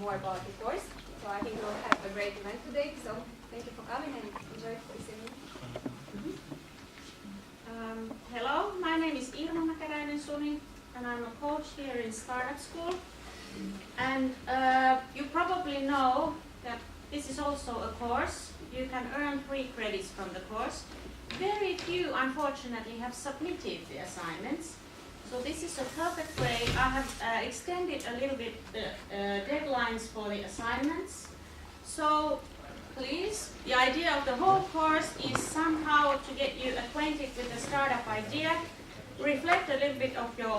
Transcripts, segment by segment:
more about the course. So I think we'll have a great event today. So thank you for coming and enjoy this evening. Hello, my name is Irma Mäkäräinen-Suni and I'm a coach here in Startup School. And you probably know that this is also a course. You can earn 3 credits from the course. Very few, unfortunately, have submitted the assignments. So this is a perfect way. I have extended a little bit the deadlines for the assignments. So please, the idea of the whole course is somehow to get you acquainted with the startup idea, reflect a little bit of your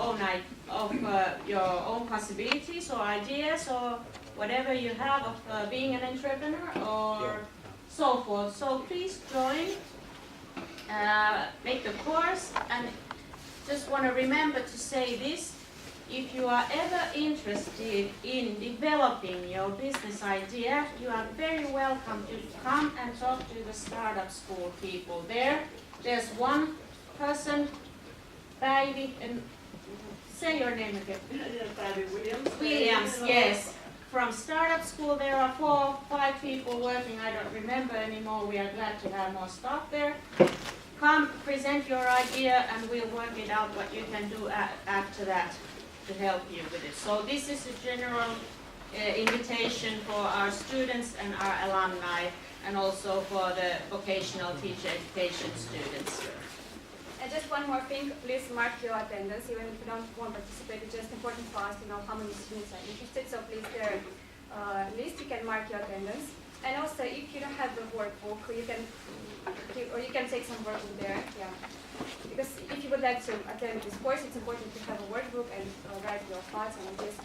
own possibilities or ideas or whatever you have of being an entrepreneur or so forth. So please join, make the course, and just want to remember to say this. If you are ever interested in developing your business idea, you are very welcome to come and talk to the startup school people there. There's one person, Päivi, and say your name again. Päivi Williams. Williams, yes. From startup school there are 4 or 5 people working, I don't remember anymore. We are glad to have more staff there. Come, present your idea, and we'll work it out what you can do after that to help you with it. So this is a general invitation for our students and our alumni, and also for the vocational teacher education students. And just one more thing, please mark your attendance, even if you don't want to participate. It's just important for us to know how many students are interested. So please, there list, you can mark your attendance. And also, if you don't have the workbook, you can take some workbook there. Yeah. Because if you would like to attend this course, it's important to have a workbook and write your thoughts on this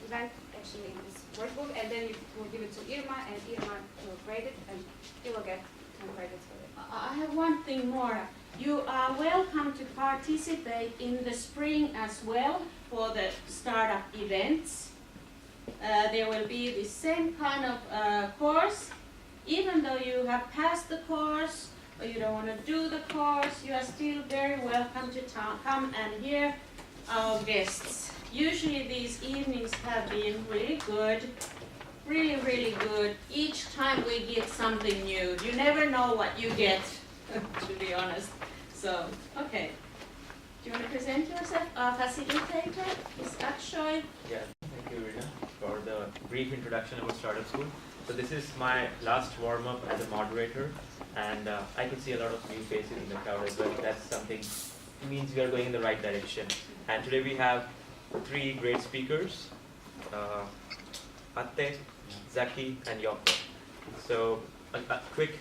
event actually in this workbook, and then you will give it to Irma, and Irma will grade it, and you will get some credits for it. I have one thing more. You are welcome to participate in the spring as well for the startup events. There will be the same kind of course. Even though you have passed the course or you don't want to do the course, you are still very welcome to come and hear our guests. Usually these evenings have been really good, really good. Each time we get something new. You never know what you get, to be honest. So, okay. Do you want to present yourself? Our facilitator is Akshay. Yeah, thank you, Rina, for the brief introduction about Startup School. So this is my last warm-up as a moderator, and I could see a lot of new faces in the crowd as well. That's something, it means we are going in the right direction. And today we have 3 great speakers, Atte, Zaki, and Yoko. So a quick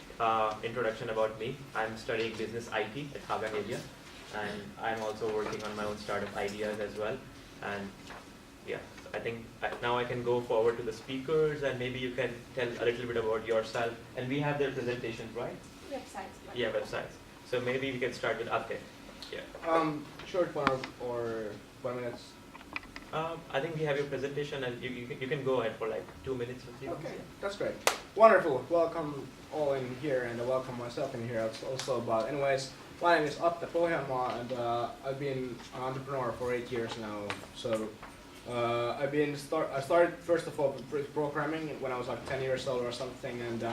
introduction about me. I'm studying business IT at Haaga-Helia, and I'm also working on my own startup ideas as well. And yeah, I think now I can go forward to the speakers, and maybe you can tell a little bit about yourself. And we have their presentations, right? Websites. Yeah, websites. So maybe we can start with Atte. Yeah. Short one or 1 minute. I think we have your presentation, and you can go ahead for like 2 minutes or 3 minutes. Okay, that's great. Wonderful. Welcome all in here, and welcome myself in here also. But anyways, my name is Atte Pohjanmaa, and I've been an entrepreneur for 8 years now. So I started first of all with programming when I was like 10 years old or something, and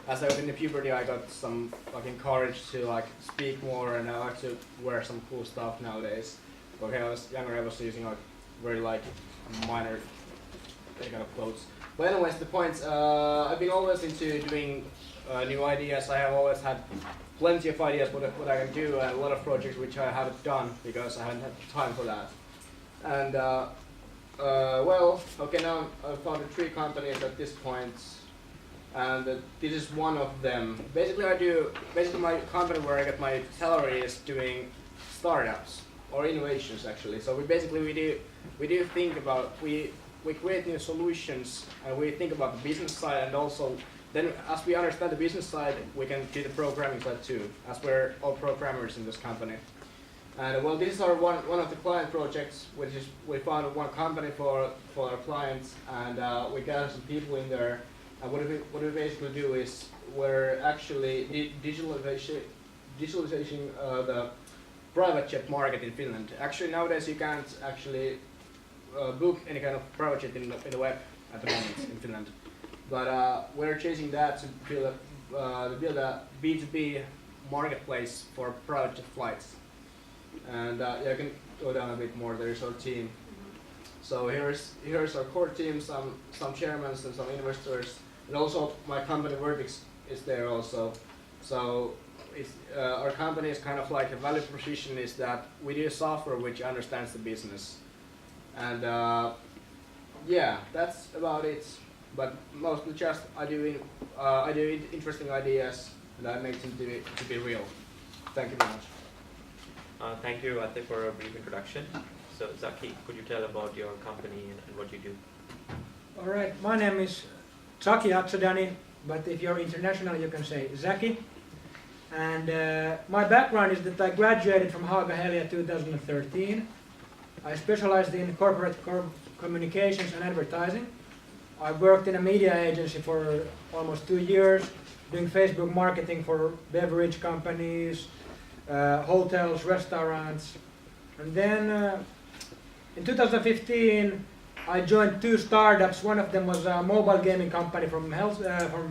as I was in the puberty, I got some like encouraged to like speak more, and I like to wear some cool stuff nowadays. But when I was younger, I was using like very like minor kind of clothes. But anyways, the point, I've been always into doing new ideas. I have always had plenty of ideas what I can do, and a lot of projects which I haven't done because I haven't had time for that. And well, okay, now I've founded 3 companies at this point, and this is one of them. Basically my company where I get my salary is doing startups or innovations actually. So we do think about, we create new solutions, and we think about the business side, and also then as we understand the business side, we can do the programming side too, as we're all programmers in this company. And well, this is our one of the client projects, which is we founded one company for our clients, and we got some people in there. And what we basically do is we're actually digitalizing the private jet market in Finland. Actually, nowadays you can't actually book any kind of private jet in the web, at the moment in Finland. But we're chasing that to build a B2B marketplace for private jet flights. And yeah, I can go down a bit more. There is our team. So here's our core team, some chairmen and some investors, and also my company Vertix is there also. So it's, our company is kind of like a value proposition is that we do software which understands the business, and yeah, that's about it. But mostly just I do interesting ideas and I make them to be real. Thank you very much. Thank you, Ate, for a brief introduction. So, Zaki, could you tell about your company and what you do? All right, my name is Zaki Atsadani, but if you're international, you can say Zaki. And my background is that I graduated from Haaga-Helia 2013. I specialized in corporate communications and advertising. I worked in a media agency for almost 2 years, doing Facebook marketing for beverage companies, hotels, restaurants. And then in 2015, I joined 2 startups. One of them was a mobile gaming company from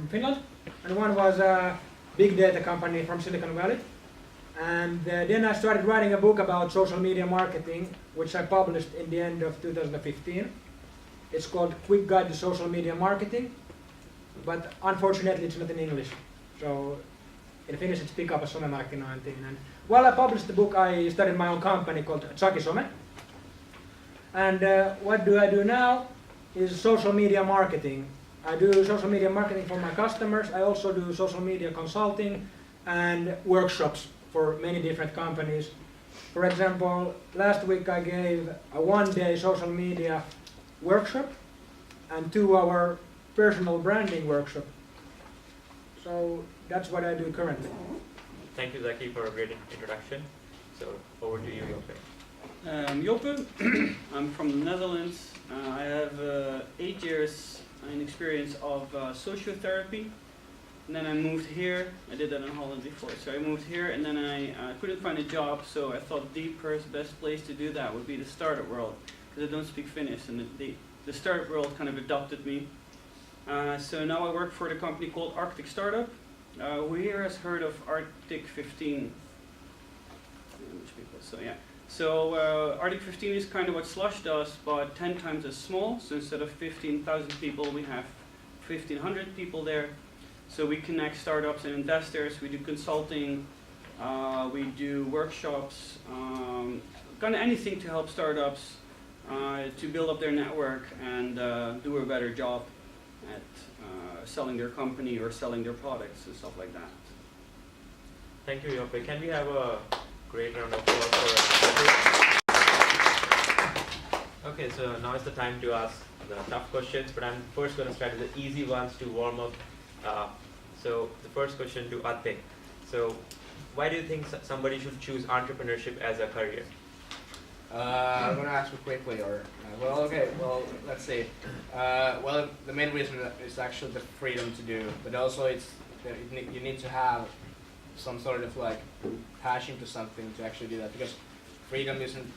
Finland, and one was a big data company from Silicon Valley. And then I started writing a book about social media marketing, which I published in the end of 2015. It's called Quick Guide to Social Media Marketing, but unfortunately it's not in English. So in Finnish it's Pick Up a Somemarkkinointiin. And while I published the book, I started my own company called Zaki Some. And what do I do now is social media marketing. I do social media marketing for my customers. I also do social media consulting and workshops for many different companies. For example, last week I gave a 1-day social media workshop and 2-hour personal branding workshop. So that's what I do currently. Thank you, Zaki, for a great introduction. So, over to you, Joppe. Joppe, I'm from the Netherlands. I have 8 years in experience of sociotherapy. And then I moved here. I did that in Holland before. So I moved here and then I couldn't find a job. So I thought the best place to do that would be the startup world. Because I don't speak Finnish and the startup world kind of adopted me. So now I work for the company called Arctic Startup. Who here has heard of Arctic 15? So yeah. So Arctic 15 is kind of what Slush does, but 10 times as small. So instead of 15,000 people, we have 1,500 people there. So we connect startups and investors. We do consulting. We do workshops. Kind of anything to help startups to build up their network and do a better job at selling their company or selling their products and stuff like that. Thank you, Joppe. Can we have a great round of applause for Okay, so now is the time to ask the tough questions, but I'm first going to start with the easy ones to warm up. So the first question to Ate. So why do you think somebody should choose entrepreneurship as a career? I'm gonna ask you quickly, or let's see. Well, the main reason is actually the freedom to do, but also you need to have some sort of like passion to something to actually do that, because freedom isn't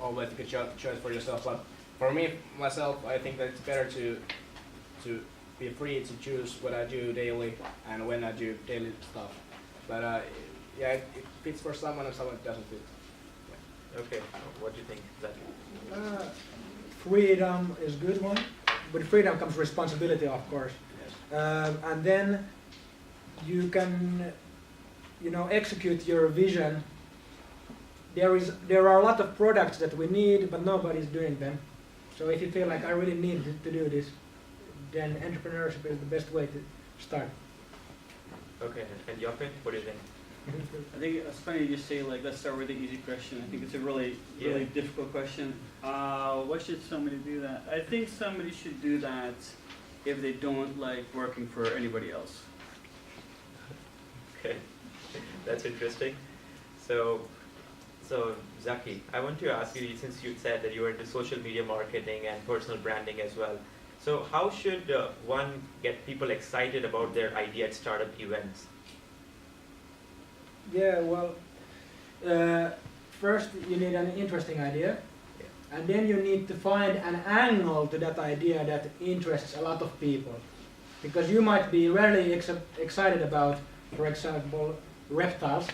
always a good choice for yourself. But for myself, I think that it's better to be free to choose what I do daily and when I do daily stuff. But yeah, it fits for someone and someone doesn't fit. Okay, what do you think, Zaki? Freedom is a good one, but with freedom comes responsibility, of course. Yes. And then you can, execute your vision. There are a lot of products that we need, but nobody's doing them. So if you feel like I really need to do this, then entrepreneurship is the best way to start. Okay, and Joppe, what do you think? I think it's funny you just say, like, let's start with the easy question. I think it's a really difficult question. Why should somebody do that? I think somebody should do that if they don't like working for anybody else. Okay, that's interesting. So Zaki, I want to ask you, since you said that you were into social media marketing and personal branding as well, so how should one get people excited about their idea at startup events? Yeah, well, first you need an interesting idea, and then you need to find an angle to that idea that interests a lot of people. Because you might be really excited about, for example, reptiles,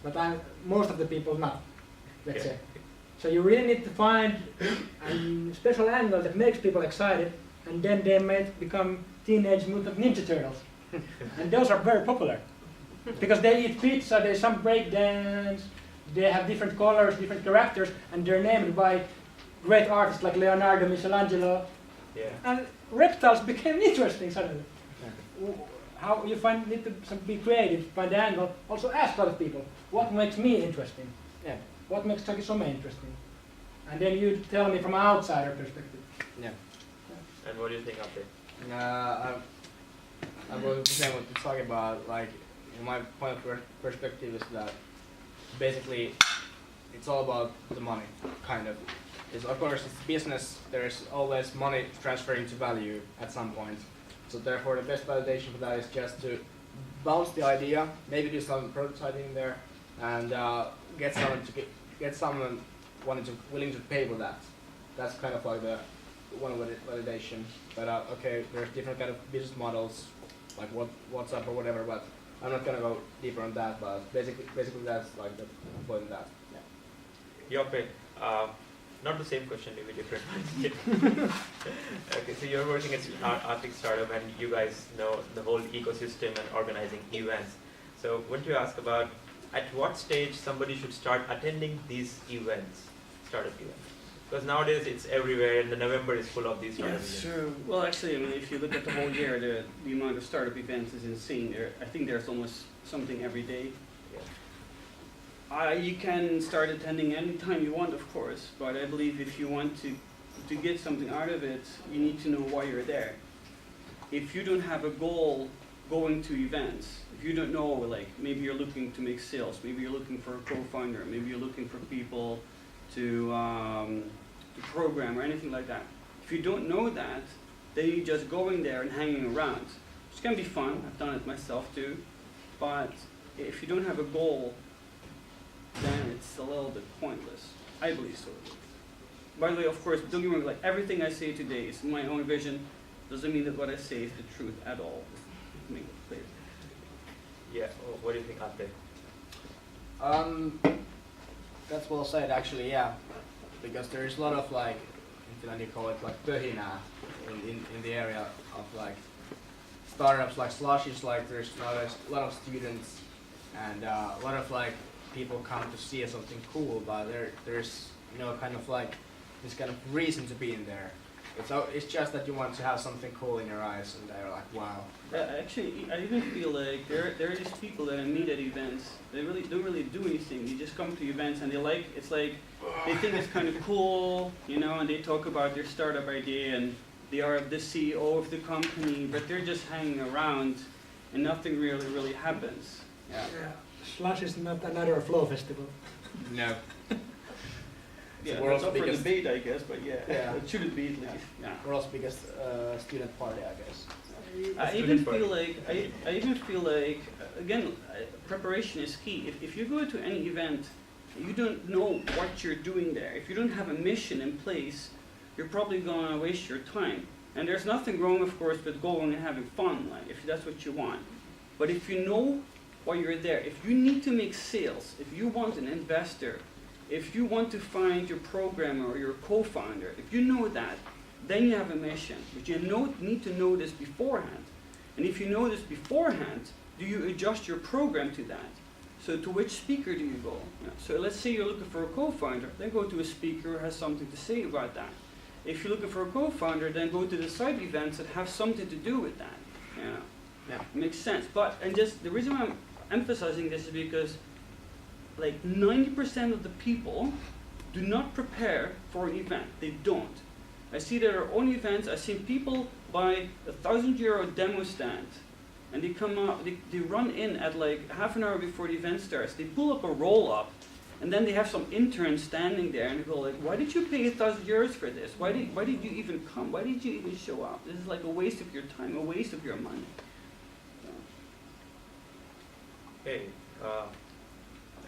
but most of the people not, let's say. So you really need to find a special angle that makes people excited, and then they might become Teenage Mutant Ninja Turtles. And those are very popular. Because they eat pizza, there's some breakdance, they have different colors, different characters, and they're named by great artists like Leonardo, Michelangelo. Yeah. And reptiles became interesting suddenly. How you need to be creative, find the angle. Also ask other people, what makes me interesting? Yeah. What makes Chakisome interesting? And then you tell me from an outsider perspective. Yeah. And what do you think of it? I'm going to say what you're talking about. Like, my point of perspective is that basically it's all about the money, kind of. Of course, it's business. There's always money transferring to value at some point. So therefore, the best validation for that is just to bounce the idea, maybe do some prototyping there, and get someone willing to pay for that. That's kind of like the one validation. But okay, there's different kind of business models, like WhatsApp or whatever. But I'm not gonna go deeper on that. But basically that's like the point of that. Yeah. Joppe, not the same question, maybe different one. Okay, so you're working at Arctic Startup, and you guys know the whole ecosystem and organizing events. So, want to ask about at what stage somebody should start attending these events, startup events? Because nowadays it's everywhere, and the November is full of these startup events. Sure. Well, actually, I mean, if you look at the whole year, the amount of startup events is insane. I think there's almost something every day. You can start attending anytime you want, of course, but I believe if you want to get something out of it, you need to know why you're there. If you don't have a goal going to events, if you don't know, like, maybe you're looking to make sales, maybe you're looking for a co-founder, maybe you're looking for people to program or anything like that. If you don't know that, then you're just going there and hanging around. Which can be fun, I've done it myself too, but if you don't have a goal, then it's a little bit pointless. I believe so. By the way, of course, don't get me wrong, like everything I say today is my own vision. Doesn't mean that what I say is the truth at all. Just make it clear. Yeah, what do you think, Ante? That's well said, actually, yeah. Because there's a lot of, like, in Finland you call it like pöhinää in the area of like startups, like Slushies, like there's a lot of students and a lot of like people come to see something cool, but there's kind of like this kind of reason to be in there. It's just that you want to have something cool in your eyes, and they're like, wow. Actually, I even feel like there are these people that I meet at events. They really don't really do anything. They just come to events and it's like they think it's kind of cool, and they talk about their startup idea and they are the CEO of the company, but they're just hanging around and nothing really happens. Yeah. Slush is not another flow festival. No. Yeah, World's that's up for biggest- debate, I guess, but yeah, Yeah. it shouldn't be at least. Yeah. World's biggest student party, I guess. I even feel like again, preparation is key. If you go to any event, you don't know what you're doing there. If you don't have a mission in place, you're probably gonna waste your time. And there's nothing wrong, of course, with going and having fun, like if that's what you want. But if you know why you're there, if you need to make sales, if you want an investor, if you want to find your programmer or your co-founder, if you know that, then you have a mission. But you need to know this beforehand. And if you know this beforehand, do you adjust your program to that? So to which speaker do you go? So let's say you're looking for a co-founder, then go to a speaker who has something to say about that. If you're looking for a co-founder, then go to the side events that have something to do with that. Yeah, makes sense. And just the reason why I'm emphasizing this is because like 90% of the people do not prepare for an event. They don't. I see there are own events. I've seen people buy €1,000 demo stand, and they come out. They run in at like half an hour before the event starts. They pull up a roll up, and then they have some intern standing there, and they go like, "Why did you pay €1,000 for this? Why did you even come? Why did you even show up? This is like a waste of your time, a waste of your money." Hey,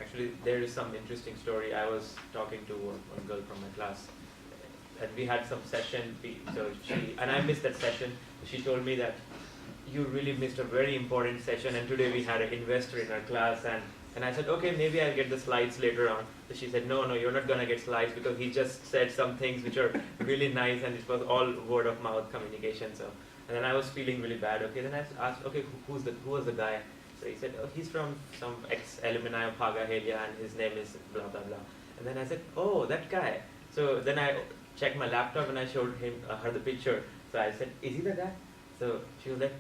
Actually, there is some interesting story. I was talking to one girl from my class, and we had some session. And I missed that session. She told me that you really missed a very important session, and today we had an investor in our class, and I said, okay, maybe I'll get the slides later on. So she said, no, you're not gonna get slides because he just said some things which are really nice, and it was all word of mouth communication. So, and then I was feeling really bad. Okay, then I asked, okay, who was the guy? So he said, oh, he's from some ex-alumni of Haaga-Helia, and his name is blah, blah, blah. And then I said, oh, that guy. So then I checked my laptop and I showed her the picture. So I said, is he the guy? So she was like,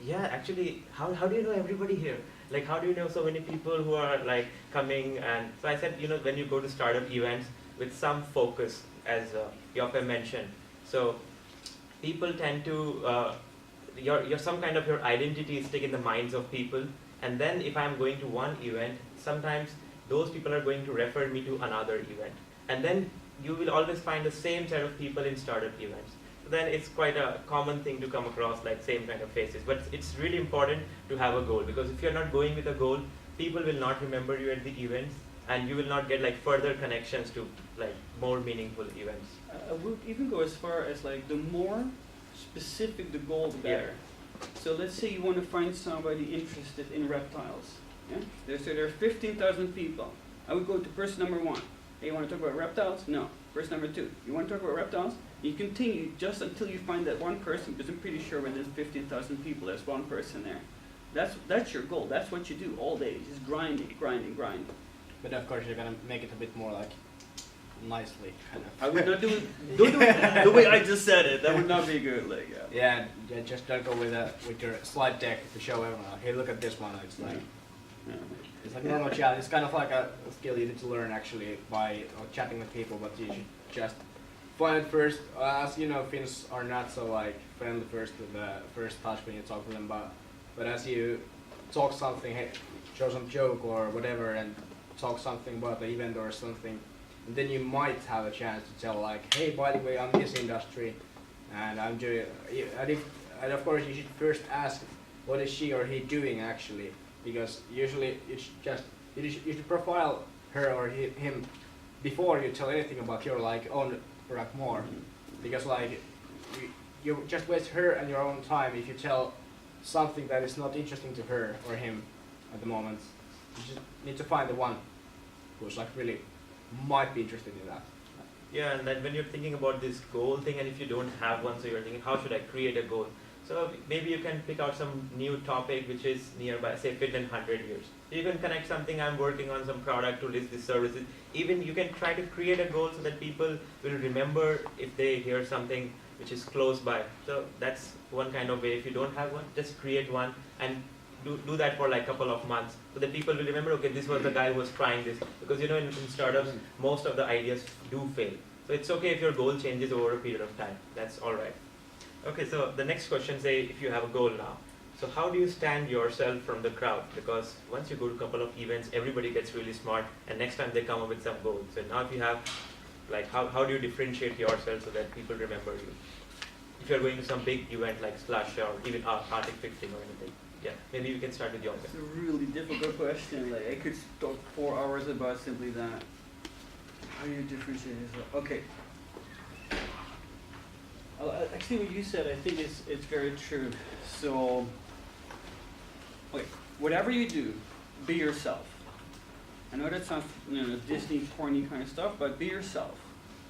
yeah, actually, how do you know everybody here? Like, how do you know so many people who are like coming? And so I said, when you go to startup events with some focus, as Joppe mentioned, so people tend to, your some kind of your identity is stick in the minds of people. And then if I'm going to one event, sometimes those people are going to refer me to another event. And then you will always find the same set of people in startup events. So then it's quite a common thing to come across like same kind of faces. But it's really important to have a goal, because if you're not going with a goal, people will not remember you at the events, and you will not get like further connections to like more meaningful events. I would even go as far as like the more specific the goal, the better. So let's say you want to find somebody interested in reptiles. Yeah? There are 15,000 people. I would go to person number 1. Hey, you want to talk about reptiles? No. Person number 2. You want to talk about reptiles? You continue just until you find that one person, because I'm pretty sure when there's 15,000 people, there's one person there. That's your goal. That's what you do all day. Just grinding. But of course you're gonna make it a bit more like nicely, kind of. I would not do it the way I just said it. That would not be good. Like, yeah, just don't go with your slide deck to show everyone. Like, hey, look at this one. It's like it's like normal chat. It's kind of like a skill you need to learn actually by chatting with people, but you should just find it first. As you know, Finns are not so like friendly first with the first touch when you talk to them, but as you talk something, hey, show some joke or whatever, and talk something about the event or something, and then you might have a chance to tell like, hey, by the way, I'm in this industry, and I'm doing. And of course, you should first ask, what is she or he doing actually? Because usually it's just you should profile her or him before you tell anything about your like own product more, because like you just waste her and your own time if you tell something that is not interesting to her or him at the moment. You just need to find the one who's like really might be interested in that. Yeah, and then when you're thinking about this goal thing, and if you don't have one, so you're thinking, how should I create a goal? So maybe you can pick out some new topic which is nearby, say fit in 100 years. You can connect something, I'm working on some product to list these services. Even you can try to create a goal so that people will remember if they hear something which is close by. So that's one kind of way. If you don't have one, just create one and do that for like a couple of months so that people will remember, okay, this was the guy who was trying this. Because you know in startups, most of the ideas do fail. So it's okay if your goal changes over a period of time. That's all right. Okay, so the next question, say if you have a goal now. So how do you stand yourself from the crowd? Because once you go to a couple of events, everybody gets really smart, and next time they come up with some goals. So now if you have, like, how do you differentiate yourself so that people remember you? If you're going to some big event like Slush or even Arctic 15 or anything. Yeah, maybe you can start with your. It's a really difficult question. Like I could talk 4 hours about simply that. How do you differentiate yourself? Okay. Actually, what you said, I think it's very true. So, okay, whatever you do, be yourself. I know that sounds Disney corny kind of stuff, but be yourself.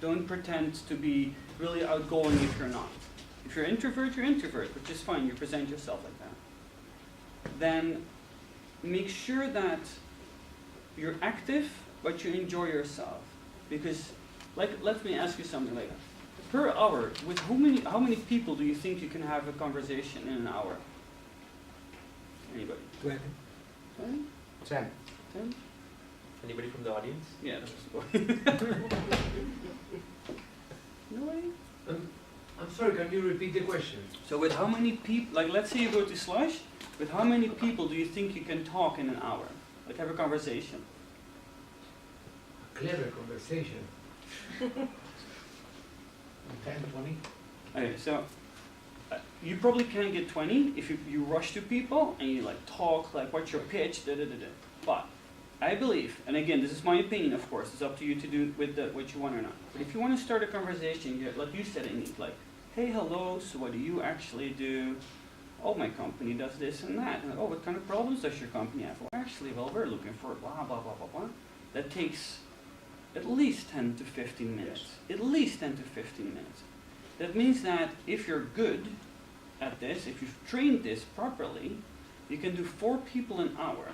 Don't pretend to be really outgoing if you're not. If you're introvert, which is fine. You present yourself like that. Then make sure that you're active, but you enjoy yourself. Because, like, let me ask you something like that. Per hour, with how many people do you think you can have a conversation in an hour? Anybody? 20. 10. 10? Anybody from the audience? Yeah. Nobody? I'm sorry, can you repeat the question? So with how many people, like let's say you go to Slush, with how many people do you think you can talk in an hour? Like have a conversation? A clever conversation. 10, 20? Okay, so you probably can get 20 if you rush to people and you like talk, like what's your pitch, da da da da. But I believe, and again, this is my opinion, of course. It's up to you to do with what you want or not. But if you want to start a conversation, like you said, Amy, like, hey, hello, so what do you actually do? Oh, my company does this and that. And, oh, what kind of problems does your company have? Well, actually, well, we're looking for blah, blah, blah, blah, blah. That takes at least 10 to 15 minutes. Yes. At least 10 to 15 minutes. That means that if you're good at this, if you've trained this properly, you can do 4 people an hour.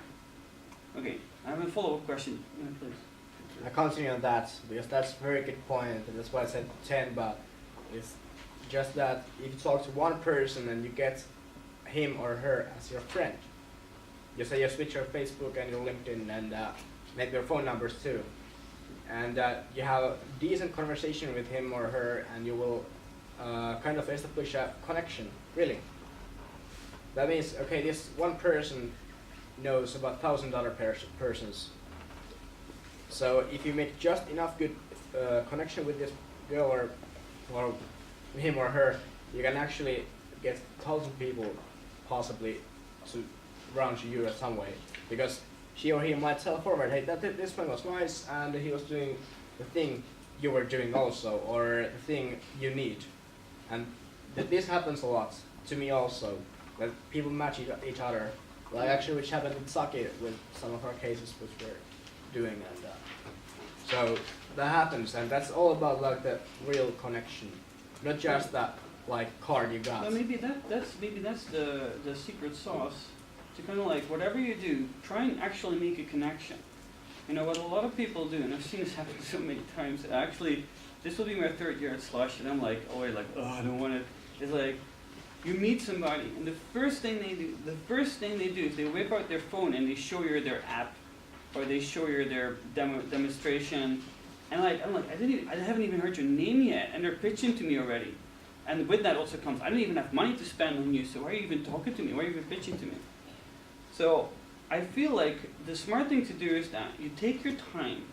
Okay, I have a follow-up question. Yeah, please. I continue on that because that's a very good point, and that's why I said 10, but it's just that if you talk to one person and you get him or her as your friend, you say you switch your Facebook and your LinkedIn and maybe your phone numbers too, and you have a decent conversation with him or her, and you will kind of establish a connection, really. That means, okay, this one person knows about $1,000 persons. So if you make just enough good connection with this girl or him or her, you can actually get 1,000 people possibly to run to you in some way, because she or he might tell forward, hey, this one was nice, and he was doing the thing you were doing also, or the thing you need. And this happens a lot to me also, that people match each other. Like actually, which happened with Saki with some of our cases which we're doing, and so that happens, and that's all about like the real connection, not just that like card you got. Well, maybe that's the secret sauce to kind of like whatever you do, try and actually make a connection. You know what a lot of people do, and I've seen this happen so many times. Actually, this will be my 3rd year at Slush, and I'm like, oh, I don't want it. It's like, you meet somebody, and the first thing they do is they whip out their phone and they show you their app, or they show you their demonstration, and I'm like, I haven't even heard your name yet, and they're pitching to me already. And with that also comes, I don't even have money to spend on you, so why are you even talking to me? Why are you even pitching to me? So I feel like the smart thing to do is that you take your time,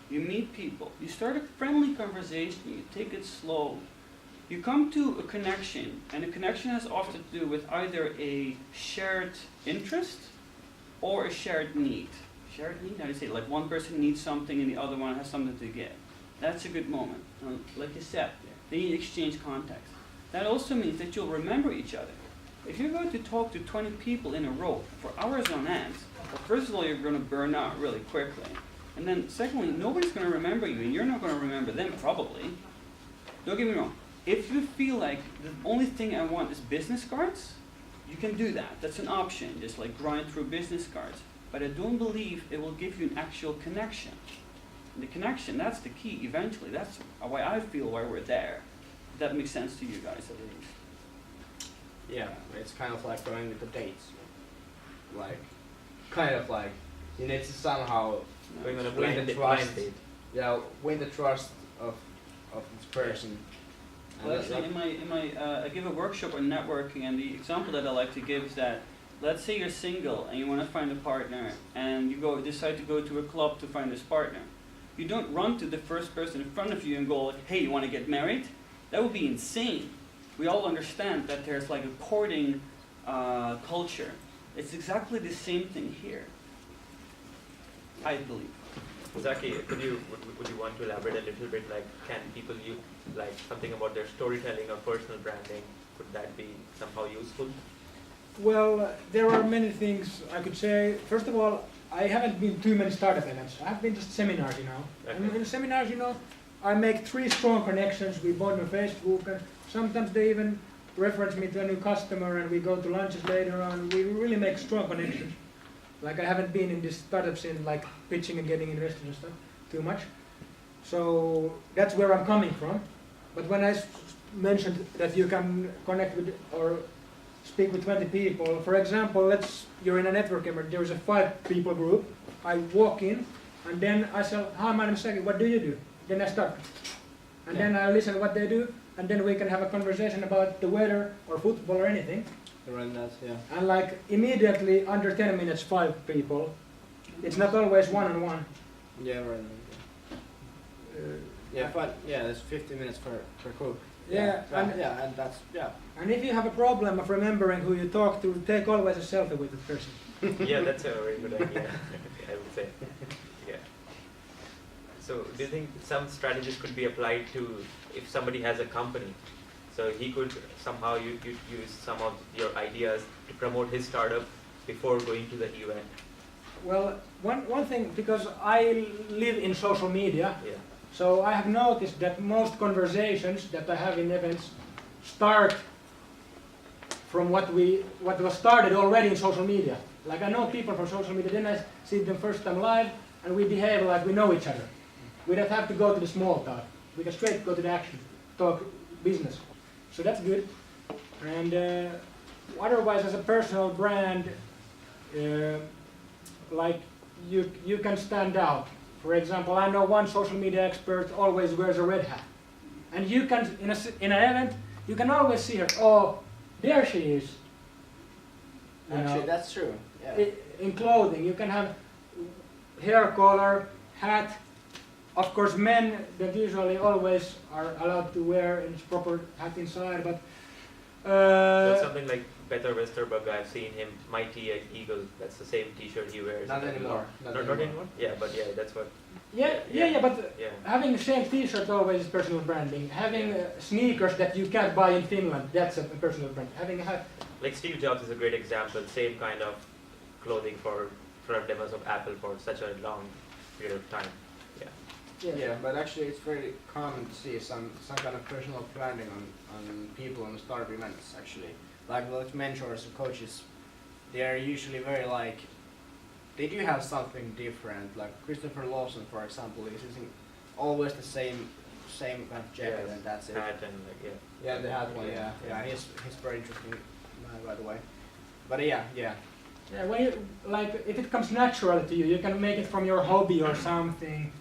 you meet people, you start a friendly conversation, you take it slow. You come to a connection, and a connection has often to do with either a shared interest or a shared need. Shared need? How do you say it? Like one person needs something and the other one has something to give. That's a good moment. Like you said, they need to exchange contacts. That also means that you'll remember each other. If you're going to talk to 20 people in a row for hours on end, well, first of all, you're going to burn out really quickly. And then secondly, nobody's going to remember you, and you're not going to remember them probably. Don't get me wrong. If you feel like the only thing I want is business cards, you can do that. That's an option, just like grind through business cards. But I don't believe it will give you an actual connection. And the connection, that's the key eventually. That's why I feel why we're there. If that makes sense to you guys, at least. Yeah, it's kind of like going with the dates. Like, kind of like, you need to somehow Going on a win the blind trust. date. Yeah, win the trust of this person. And Well, that's actually, I give a workshop on networking, and the example that I like to give is that, let's say you're single and you want to find a partner, and you decide to go to a club to find this partner. You don't run to the first person in front of you and go like, hey, you want to get married? That would be insane. We all understand that there's like a courting culture. It's exactly the same thing here, I believe. Zaki, would you want to elaborate a little bit, like, can people use, like, something about their storytelling or personal branding? Could that be somehow useful? Well, there are many things I could say. First of all, I haven't been to many startup events. I've been to seminars, you know. Okay. And in seminars, you know, I make 3 strong connections. We bond on Facebook, and sometimes they even reference me to a new customer, and we go to lunches later on. We really make strong connections. Like, I haven't been in this startup scene, like pitching and getting investors and stuff too much. So that's where I'm coming from. But when I mentioned that you can connect with or speak with 20 people, for example, you're in a network and there's a 5 people group. I walk in, and then I say, hi, my name is Saki, what do you do? Then I start. And then I listen to what they do, and then we can have a conversation about the weather or football or anything. Around that, yeah. And like immediately under 10 minutes, 5 people. It's not always one-on-one. Yeah, right. Yeah, but yeah, there's 50 minutes per group. Yeah, and that's And if you have a problem of remembering who you talk to, take always a selfie with the person. Yeah, that's a very good idea. I would say. Yeah. So do you think some strategies could be applied to if somebody has a company? So he could somehow use some of your ideas to promote his startup before going to the event. Well, one thing, because I live in social media, Yeah. so I have noticed that most conversations that I have in events start from what was started already in social media. Like I know people from social media, then I see them first time live, and we behave like we know each other. We don't have to go to the small talk. We can straight go to the action, talk business. So that's good. And otherwise, as a personal brand, like you can stand out. For example, I know one social media expert always wears a red hat, and you can in an event you can always see her. Oh, there she is. You Actually, know, that's true. Yeah. in clothing, you can have hair color, hat. Of course, men that usually always are allowed to wear its proper hat inside, but That's something like Peter Westerberg. I've seen him, Mighty Eagle. That's the same T-shirt he wears. Not anymore. Not anymore. Yeah, but yeah, that's what. yeah, but Yeah. having the same T-shirt always is personal branding. Having sneakers that you can't buy in Finland, that's a personal brand. Having a hat. Like Steve Jobs is a great example. Same kind of clothing for demos of Apple for such a long period of time. Yeah, but actually it's very common to see some kind of personal branding on people in startup events actually. Like mentors and coaches, they are usually very like, they do have something different. Like Christopher Lawson, for example, is using always the same kind of jacket, Yes, and that's it. hat and like Yeah, the hat one, yeah. Yeah. He's very interesting man, by the way. But yeah. Yeah, when you, like if it comes naturally to you, you can make it from your hobby or something.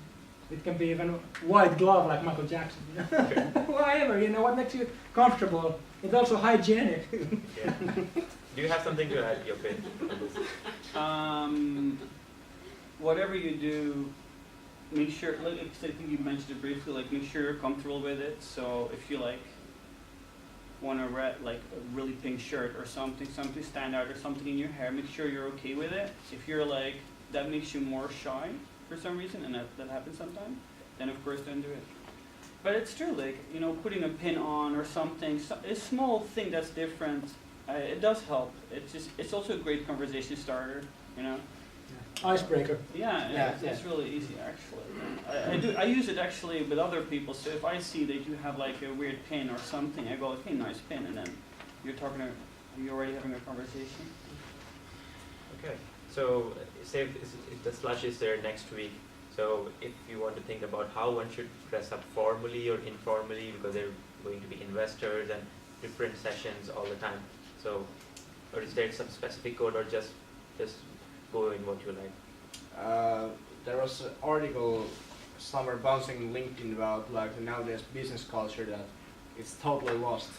It can be even white glove like Michael Jackson. Whatever, you know, what makes you comfortable. It's also hygienic. Yeah. Do you have something to add, Joppe? Whatever you do, make sure, like I think you mentioned it briefly, like make sure you're comfortable with it. So if you like want to like a really pink shirt or something stand out or something in your hair, make sure you're okay with it. If you're like, that makes you more shy for some reason, and that happens sometimes, then of course don't do it. But it's true, like, you know, putting a pin on or something, a small thing that's different, it does help. It's also a great conversation starter, you know. Icebreaker. Yeah, it's really easy actually. I use it actually with other people. So if I see they do have like a weird pin or something, I go, hey, nice pin, and then you're already having a conversation. Okay. So say if the slush is there next week. So if you want to think about how one should dress up formally or informally, because they're going to be investors and different sessions all the time. So, or is there some specific code, or just go in what you like? There was an article somewhere bouncing LinkedIn about like the nowadays business culture that it's totally lost.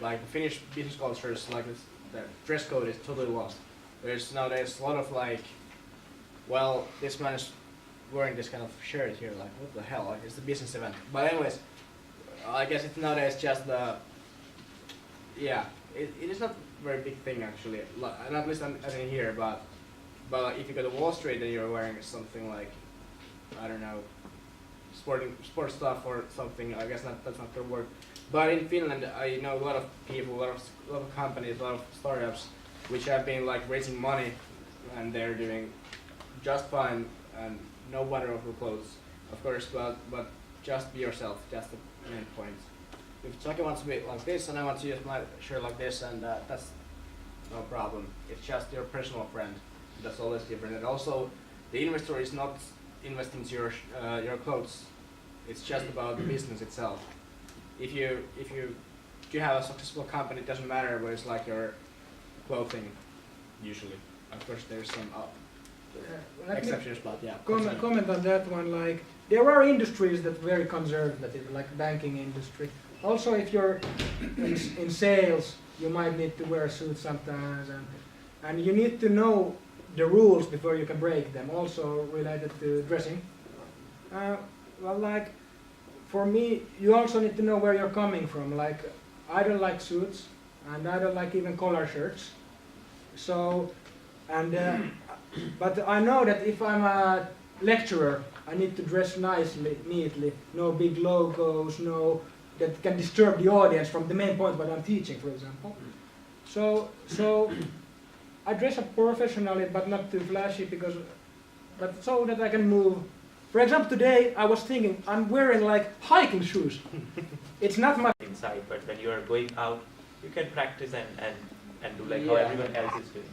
Like the Finnish business culture is like the dress code is totally lost. There's nowadays a lot of like, well, this man is wearing this kind of shirt here, like what the hell, like it's a business event. But anyways, I guess it's nowadays just the, yeah, it is not a very big thing actually, not at least as in here, but if you go to Wall Street and you're wearing something like, I don't know, sport stuff or something, I guess that's not the word. But in Finland, I know a lot of people, a lot of companies, a lot of startups, which have been like raising money, and they're doing just fine, and no wonderful clothes, of course, but just be yourself. That's the main point. If Chucky wants to be like this, and I want to use my shirt like this, and that's no problem. It's just your personal brand. That's always different. And also, the investor is not investing into your clothes. It's just about the business itself. If you have a successful company, it doesn't matter what it's like your clothing. Usually, of course, there's some exceptions, but yeah. Comment on that one. Like there are industries that are very conservative, like banking industry. Also, if you're in sales, you might need to wear a suit sometimes, and you need to know the rules before you can break them. Also related to dressing. Well, like for me, you also need to know where you're coming from. Like I don't like suits, and I don't like even collar shirts. So, and But I know that if I'm a lecturer, I need to dress nicely, neatly, no big logos, no that can disturb the audience from the main point what I'm teaching, for example. So I dress up professionally, but not too flashy, but so that I can move. For example, today I was thinking I'm wearing like hiking shoes. It's not my inside, but when you are going out, you can practice and do like how Yeah. everyone else is doing.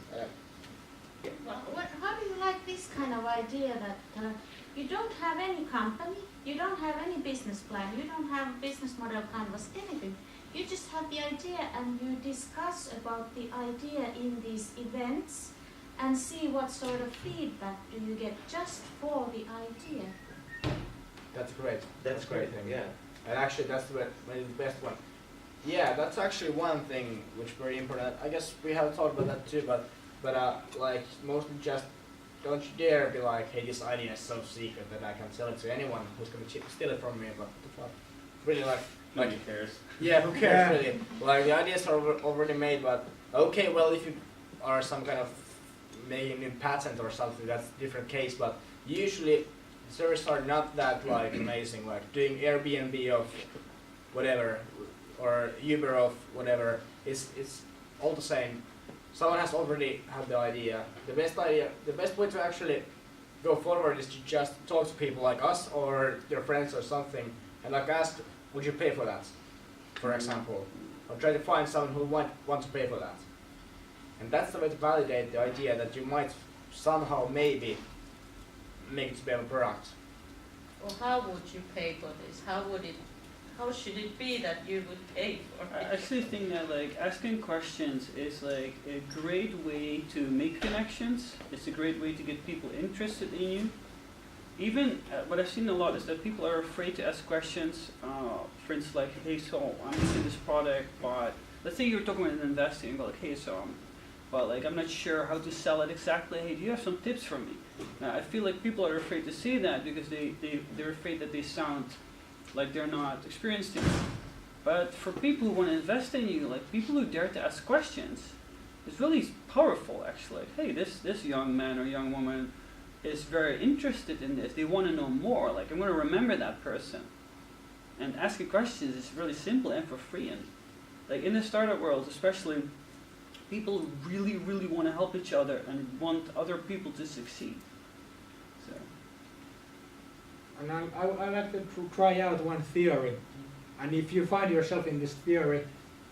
Well, how do you like this kind of idea that you don't have any company, you don't have any business plan, you don't have a business model canvas, anything. You just have the idea and you discuss about the idea in these events and see what sort of feedback do you get just for the idea. That's great. That's great great. thing. Yeah. And actually, that's maybe the best one. Yeah, that's actually one thing which is very important. I guess we have talked about that too, but like mostly just don't you dare be like, hey, this idea is so secret that I can sell it to anyone who's gonna steal it from me. But the fuck, really like Nobody cares. yeah, who cares Yeah. really? Like the ideas are already made, but okay, well if you are some kind of making a new patent or something, that's a different case. But usually services are not that like amazing. Like doing Airbnb of whatever or Uber of whatever. It's all the same. Someone has already had the idea. The best way to actually go forward is to just talk to people like us or your friends or something, and like ask, would you pay for that, for example, or try to find someone who want to pay for that. And that's the way to validate the idea that you might somehow maybe make it to be a product. Well, how would you pay for this? How should it be that you would pay for I it? actually think that like asking questions is like a great way to make connections. It's a great way to get people interested in you. Even what I've seen a lot is that people are afraid to ask questions. For instance, like, hey, so I'm using this product, but let's say you're talking about investing, and go like, hey, so but like I'm not sure how to sell it exactly. Hey, do you have some tips for me? Now, I feel like people are afraid to say that because they're afraid that they sound like they're not experienced in it. But for people who want to invest in you, like people who dare to ask questions, it's really powerful actually. Like, hey, this young man or young woman is very interested in this. They want to know more. Like I'm going to remember that person. And asking questions is really simple and for free. And like in the startup world, especially, people really, really want to help each other and want other people to succeed. So. And I like to try out one theory. And if you find yourself in this theory,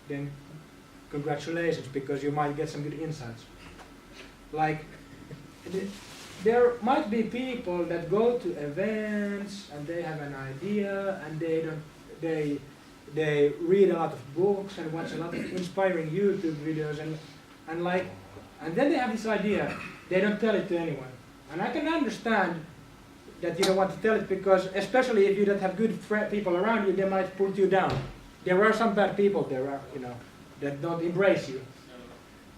then congratulations, because you might get some good insights. Like, there might be people that go to events and they have an idea and they read a lot of books and watch a lot of inspiring YouTube videos and then they have this idea. They don't tell it to anyone. And I can understand that you don't want to tell it because, especially if you don't have good people around you, they might put you down. There are some bad people there, that don't embrace you.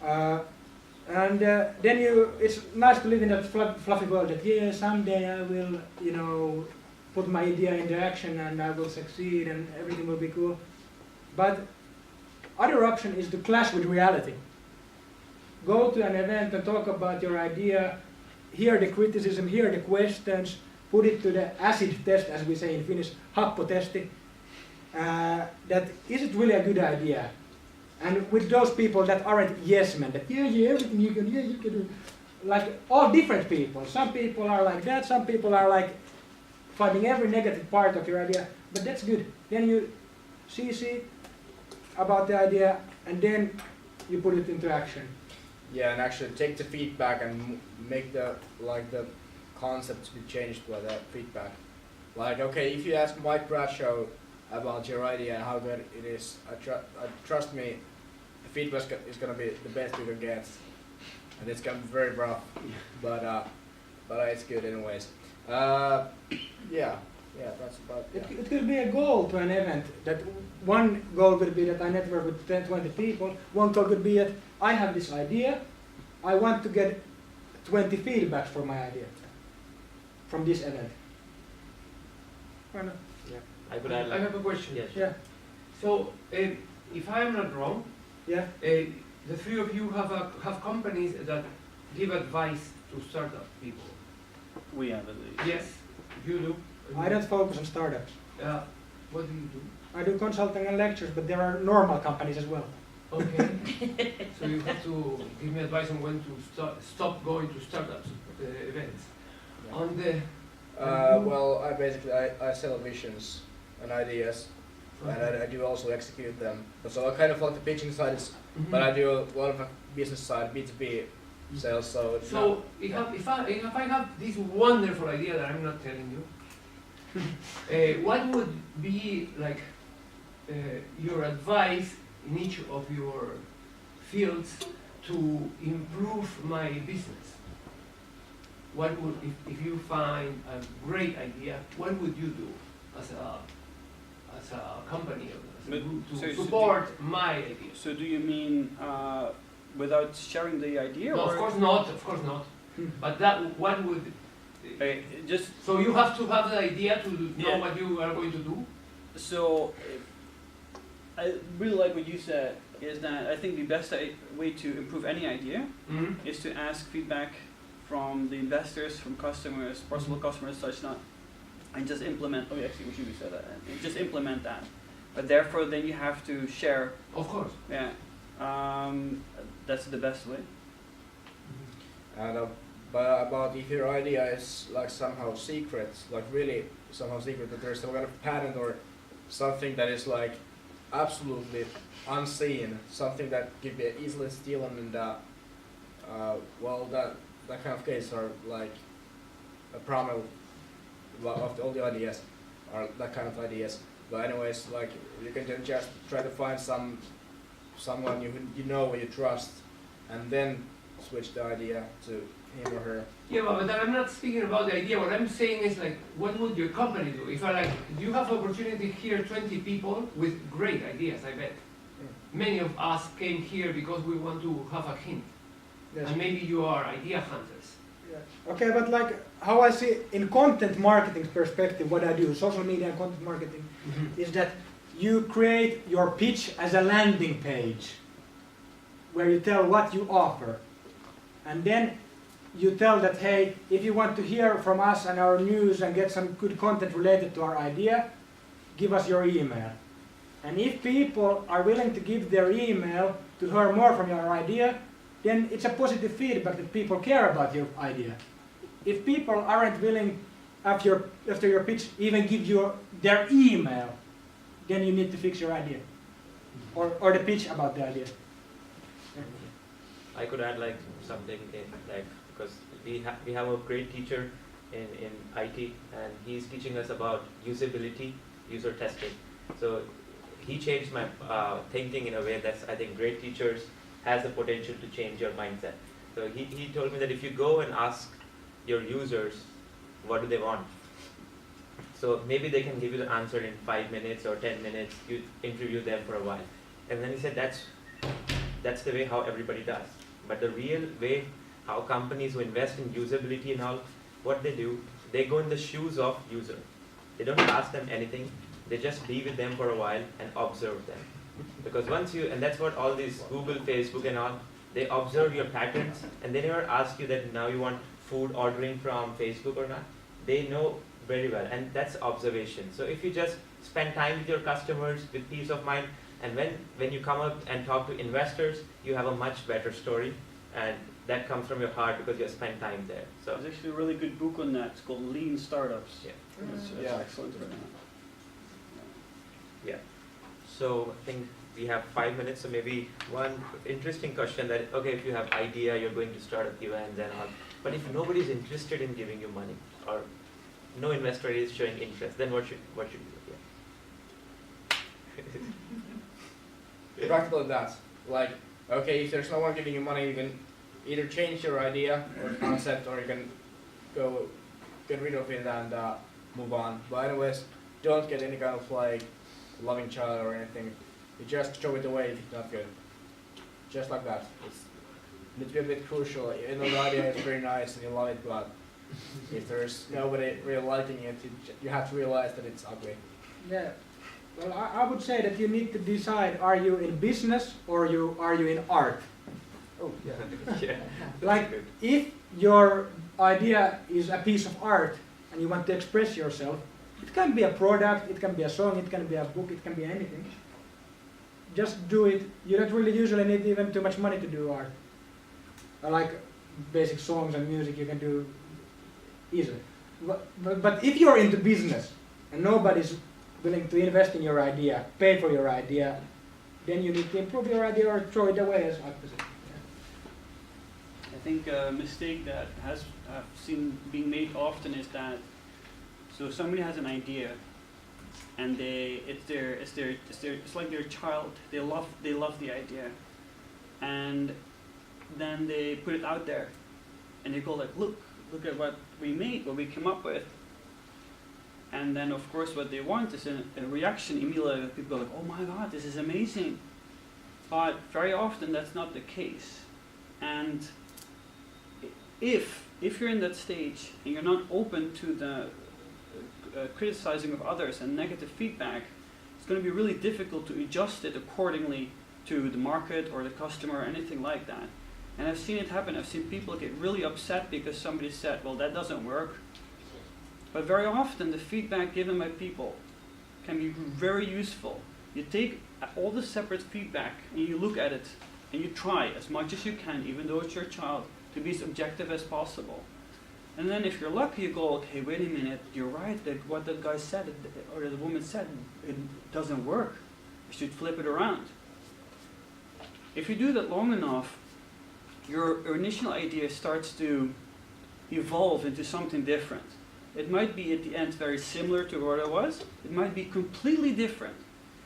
And then it's nice to live in that fluffy world that, yeah, someday I will, put my idea into action and I will succeed and everything will be cool. But other option is to clash with reality. Go to an event and talk about your idea, hear the criticism, hear the questions, put it to the acid test, as we say in Finnish, happotesti. That is it really a good idea? And with those people that aren't yes men, that yeah, everything you can do. Like all different people. Some people are like that, some people are like finding every negative part of your idea, but that's good. Then you see about the idea and then you put it into action. Yeah, and actually take the feedback and make the concept to be changed by that feedback. Like, okay, if you ask Mike Bradshaw about your idea and how good it is, trust me, the feedback is gonna be the best you can get, and it's gonna be very rough, but it's good anyways. Yeah, that's about it. It could be a goal to an event. That one goal could be that I network with 10, 20 people. One goal could be that I have this idea. I want to get 20 feedbacks for my idea from this event. Why not? Yeah. I could I add like, have a question. yes. Yeah. So, if I am not wrong, Yeah. the three of you have companies that give advice to startup people? We have it. Yes, you do. I don't focus on startups. What do you do? I do consulting and lectures, but there are normal companies as well. Okay. So you have to give me advice on when to stop going to startups events. Yeah. On the Well, I sell visions and ideas, and I do also execute them. So I kind of like the pitching side, but I do a lot of business side, B2B sales. So if I have this wonderful idea that I'm not telling you, what would be like your advice in each of your fields to improve my business? What would, if you find a great idea, what would you do as a company or as a But- group to so support my idea? So do you mean without sharing the idea? No, or of course not, of course not. But that, what would, just so you have to have the idea to know Yeah. what you are going to do? so I really like what you said. Is that I think the best way to improve any idea Mm-hmm. is to ask feedback from the investors, from customers, possible customers, such not, and just implement. Oh, actually, we should have said that. And just implement that. But therefore, then you have to share. Of course. Yeah, that's the best way. And but about if your idea is like somehow secret, like really somehow secret, that there's some kind of patent or something that is like absolutely unseen, something that could be easily stolen, and well, that kind of case are like a problem of all the ideas, are that kind of ideas. But anyways, like you can then just try to find someone you know you trust, and then switch the idea to him or her. Yeah, but I'm not speaking about the idea. What I'm saying is like, what would your company do? If I like, you have opportunity here, 20 people with great ideas, I bet. Many of us came here because we want to have a hint. Yes. And maybe you are idea hunters. Okay, but like how I see in content marketing perspective, what I do, social media and content marketing, is that you create your pitch as a landing page where you tell what you offer. And then you tell that, hey, if you want to hear from us and our news and get some good content related to our idea, give us your email. And if people are willing to give their email to hear more from your idea, then it's a positive feedback that people care about your idea. If people aren't willing, after your pitch, even give you their email, then you need to fix your idea. Or the pitch about the idea. I could add like something in like, because we have a great teacher in IT, and he's teaching us about usability, user testing. So he changed my thinking in a way that's, I think, great teachers has the potential to change your mindset. So he told me that if you go and ask your users what do they want, so maybe they can give you the answer in 5 minutes or 10 minutes, you interview them for a while. And then he said that's the way how everybody does. But the real way how companies who invest in usability and all, what they do, they go in the shoes of user. They don't ask them anything, they just be with them for a while and observe them. Because once you, and that's what all these Google, Facebook and all, they observe your patterns and they never ask you that now you want food ordering from Facebook or not. They know very well, and that's observation. So if you just spend time with your customers with peace of mind, and when you come up and talk to investors, you have a much better story, and that comes from your heart because you have spent time there. So There's actually a really good book on that. It's called Lean Startups. Yeah. It's Yeah. excellent. yeah. So I think we have 5 minutes, so maybe one interesting question that, okay, if you have idea, you're going to start a event and all, but if nobody is interested in giving you money, or no investor is showing interest, then what should you do? Yeah. Practically that. Like, okay, if there's no one giving you money, you can either change your idea or concept, or you can go get rid of it and move on. But anyways, don't get any kind of like loving child or anything. You just throw it away if it's not good. Just like that. It's need to be a bit crucial. You know, the idea is very nice and you love it, but if there's nobody really liking it, you have to realize that it's ugly. Yeah. Well, I would say that you need to decide, are you in business or are you in art? Oh, yeah. Yeah. Like, Good. if your idea is a piece of art and you want to express yourself, it can be a product, it can be a song, it can be a book, it can be anything. Just do it. You don't really usually need even too much money to do art. Like basic songs and music you can do easily. But if you're into business and nobody's willing to invest in your idea, pay for your idea, then you need to improve your idea or throw it away, as opposite. I think a mistake that I've seen being made often is that, so somebody has an idea, and it's like their child. They love the idea, and then they put it out there, and they go like, look at what we made, what we came up with. And then of course what they want is a reaction immediately. People go like, oh my God, this is amazing. But very often that's not the case. And if you're in that stage and you're not open to the criticizing of others and negative feedback, it's going to be really difficult to adjust it accordingly to the market or the customer or anything like that. And I've seen it happen. I've seen people get really upset because somebody said, well, that doesn't work. But very often the feedback given by people can be very useful. You take all the separate feedback and you look at it and you try as much as you can, even though it's your child, to be as objective as possible. And then if you're lucky, you go, okay, wait a minute, you're right, that what that guy said, or the woman said, it doesn't work. You should flip it around. If you do that long enough, your initial idea starts to evolve into something different. It might be at the end very similar to what it was. It might be completely different.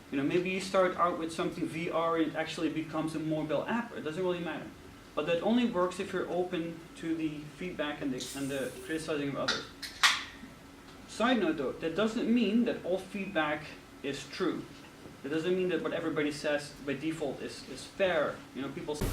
You know, maybe you start out with something VR and it actually becomes a mobile app. It doesn't really matter. But that only works if you're open to the feedback and the criticizing of others. Side note though, that doesn't mean that all feedback is true. That doesn't mean that what everybody says by default is fair. You know, people say